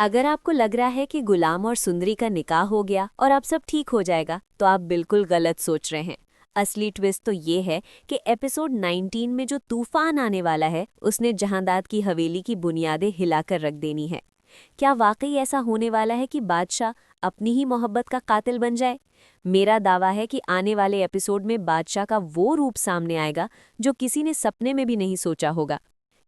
अगर आपको लग रहा है कि गुलाम और सुंदरी का निकाह हो गया और अब सब ठीक हो जाएगा, तो आप बिल्कुल गलत सोच रहे हैं। असली ट्विस्ट तो ये है कि एपिसोड 19 में जो तूफान आने वाला है, उसने जहांदाद की हवेली की बुनियादें हिलाकर रख देनी है। क्या वाकई ऐसा होने वाला है कि बादशाह अपनी ही मोहब्बत का कातिल बन जाए? मेरा दावा है कि आने वाले एपिसोड में बादशाह का वो रूप सामने आएगा जो किसी ने सपने में भी नहीं सोचा होगा।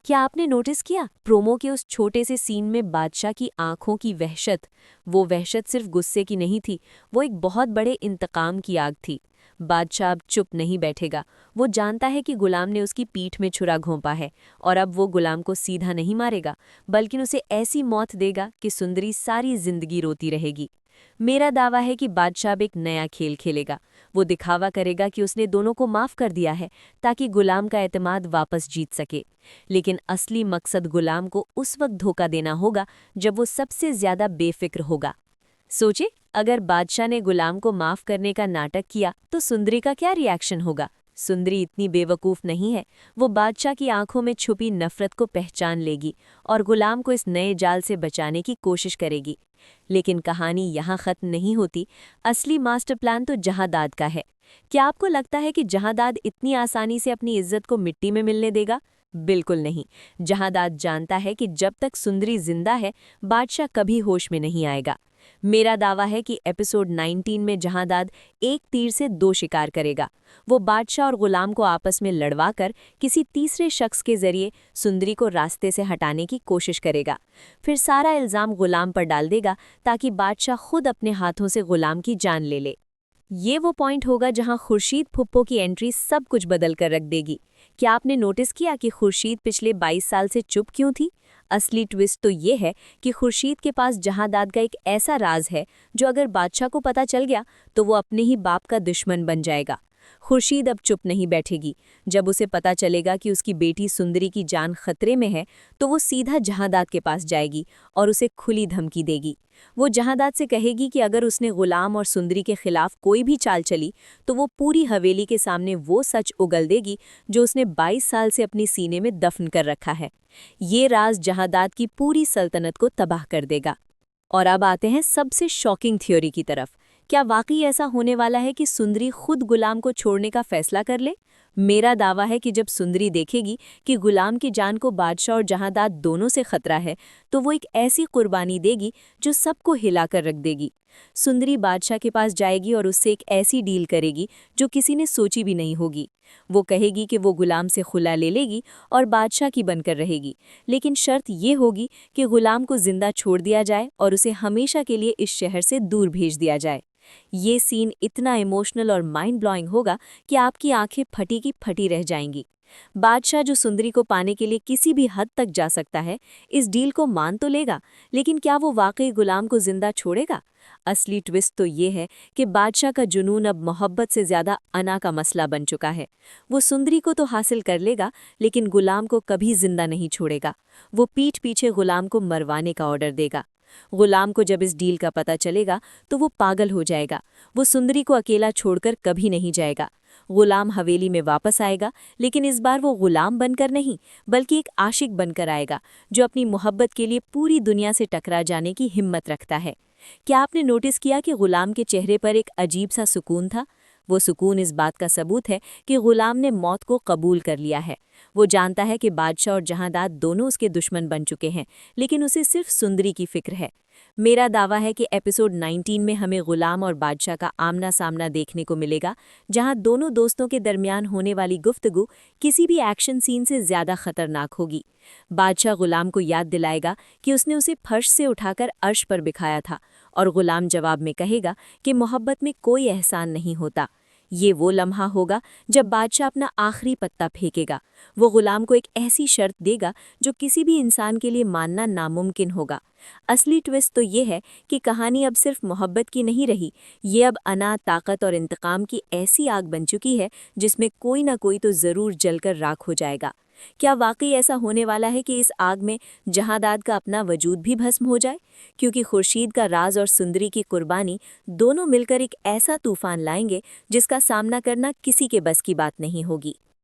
क्या आपने नोटिस किया प्रोमो के उस छोटे से सीन में बादशाह की आंखों की वहशत? वो वहशत सिर्फ गुस्से की नहीं थी, वो एक बहुत बड़े इंतकाम की आग थी। बादशाह अब चुप नहीं बैठेगा। वो जानता है कि गुलाम ने उसकी पीठ में छुरा घोंपा है, और अब वो गुलाम को सीधा नहीं मारेगा, बल्कि उसे ऐसी मौत देगा कि सुंदरी सारी जिंदगी रोती रहेगी। मेरा दावा है कि बादशाह अब एक नया खेल खेलेगा। वो दिखावा करेगा कि उसने दोनों को माफ कर दिया है, ताकि गुलाम का एतमाद वापस जीत सके। लेकिन असली मकसद गुलाम को उस वक्त धोखा देना होगा जब वो सबसे ज्यादा बेफिक्र होगा। सोचे, अगर बादशाह ने गुलाम को माफ करने का नाटक किया तो सुंदरी का क्या रिएक्शन होगा? सुंदरी इतनी बेवकूफ नहीं है। वो बादशाह की आंखों में छुपी नफरत को पहचान लेगी और गुलाम को इस नए जाल से बचाने की कोशिश करेगी। लेकिन कहानी यहाँ खत्म नहीं होती। असली मास्टर प्लान तो जहांदाद का है। क्या आपको लगता है कि जहांदाद इतनी आसानी से अपनी इज्जत को मिट्टी में मिलने देगा? बिल्कुल नहीं। जहांदाद जानता है कि जब तक सुंदरी जिंदा है, बादशाह कभी होश में नहीं आएगा। मेरा दावा है कि एपिसोड 19 में जहांदाद एक तीर से दो शिकार करेगा। वो बादशाह और गुलाम को आपस में लड़वाकर किसी तीसरे शख्स के जरिए सुंदरी को रास्ते से हटाने की कोशिश करेगा। फिर सारा इल्जाम गुलाम पर डाल देगा, ताकि बादशाह खुद अपने हाथों से गुलाम की जान ले ले। ये वो पॉइंट होगा जहां खुर्शीद फुप्पो की एंट्री सब कुछ बदल कर रख देगी। क्या आपने नोटिस किया कि खुर्शीद पिछले 22 साल से चुप क्यों थी? असली ट्विस्ट तो ये है कि खुर्शीद के पास जहांदाद का एक ऐसा राज है जो अगर बादशाह को पता चल गया तो वो अपने ही बाप का दुश्मन बन जाएगा। खुर्शीद अब चुप नहीं बैठेगी। जब उसे पता चलेगा कि उसकी बेटी सुंदरी की जान खतरे में है, तो वो सीधा जहांदाद के पास जाएगी और उसे खुली धमकी देगी। वो जहांदाद से कहेगी कि अगर उसने गुलाम और सुंदरी के खिलाफ कोई भी चाल चली, तो वो पूरी हवेली के सामने वो सच उगल देगी जो उसने 22 साल से अपनी सीने में दफन कर रखा है। ये राज जहांदाद की पूरी सल्तनत को तबाह कर देगा। और अब आते हैं सबसे शॉकिंग थ्योरी की तरफ। क्या वाकई ऐसा होने वाला है कि सुंदरी खुद गुलाम को छोड़ने का फैसला कर ले? मेरा दावा है कि जब सुंदरी देखेगी कि गुलाम की जान को बादशाह और जहांदाद दोनों से खतरा है, तो वो एक ऐसी कुर्बानी देगी जो सबको हिलाकर रख देगी। सुंदरी बादशाह के पास जाएगी और उससे एक ऐसी डील करेगी जो किसी ने सोची भी नहीं होगी। वो कहेगी कि वो गुलाम से खुला ले लेगी और बादशाह की बनकर रहेगी, लेकिन शर्त ये होगी कि गुलाम को जिंदा छोड़ दिया जाए और उसे हमेशा के लिए इस शहर से दूर भेज दिया जाए। ये सीन इतना इमोशनल और माइंड ब्लोइंग होगा कि आपकी आंखें फटी की फटी रह जाएंगी। बादशाह, जो सुंदरी को पाने के लिए किसी भी हद तक जा सकता है, इस डील को मान तो लेगा, लेकिन क्या वो वाकई गुलाम को जिंदा छोड़ेगा? असली ट्विस्ट तो ये है कि बादशाह का जुनून अब मोहब्बत से ज्यादा अना का मसला बन चुका है। वो सुंदरी को तो हासिल कर लेगा, लेकिन गुलाम को कभी जिंदा नहीं छोड़ेगा। वो पीठ पीछे गुलाम को मरवाने का ऑर्डर देगा। गुलाम को जब इस डील का पता चलेगा तो वो पागल हो जाएगा। वो सुंदरी को अकेला छोड़कर कभी नहीं जाएगा। गुलाम हवेली में वापस आएगा, लेकिन इस बार वो गुलाम बनकर नहीं, बल्कि एक आशिक बनकर आएगा जो अपनी मोहब्बत के लिए पूरी दुनिया से टकरा जाने की हिम्मत रखता है। क्या आपने नोटिस किया कि गुलाम के चेहरे पर एक अजीब सा सुकून था? वो सुकून इस बात का सबूत है कि गुलाम ने मौत को कबूल कर लिया है। वो जानता है कि बादशाह और जहांदाद दोनों उसके दुश्मन बन चुके हैं, लेकिन उसे सिर्फ सुंदरी की फिक्र है। मेरा दावा है कि एपिसोड 19 में हमें गुलाम और बादशाह का आमना सामना देखने को मिलेगा, जहां दोनों दोस्तों के दरमियान होने वाली गुफ्तगू किसी भी एक्शन सीन से ज्यादा खतरनाक होगी। बादशाह गुलाम को याद दिलाएगा कि उसने उसे फर्श से उठाकर अर्श पर बिठाया था, और गुलाम जवाब में कहेगा कि मोहब्बत में कोई एहसान नहीं होता। ये वो लम्हा होगा जब बादशाह अपना आखिरी पत्ता फेंकेगा। वो गुलाम को एक ऐसी शर्त देगा जो किसी भी इंसान के लिए मानना नामुमकिन होगा। असली ट्विस्ट तो ये है कि कहानी अब सिर्फ मोहब्बत की नहीं रही, ये अब अना, ताकत और इंतकाम की ऐसी आग बन चुकी है जिसमें कोई ना कोई तो ज़रूर जलकर राख हो जाएगा। क्या वाकई ऐसा होने वाला है कि इस आग में जहांदाद का अपना वजूद भी भस्म हो जाए? क्योंकि खुर्शीद का राज और सुंदरी की कुर्बानी दोनों मिलकर एक ऐसा तूफान लाएंगे जिसका सामना करना किसी के बस की बात नहीं होगी।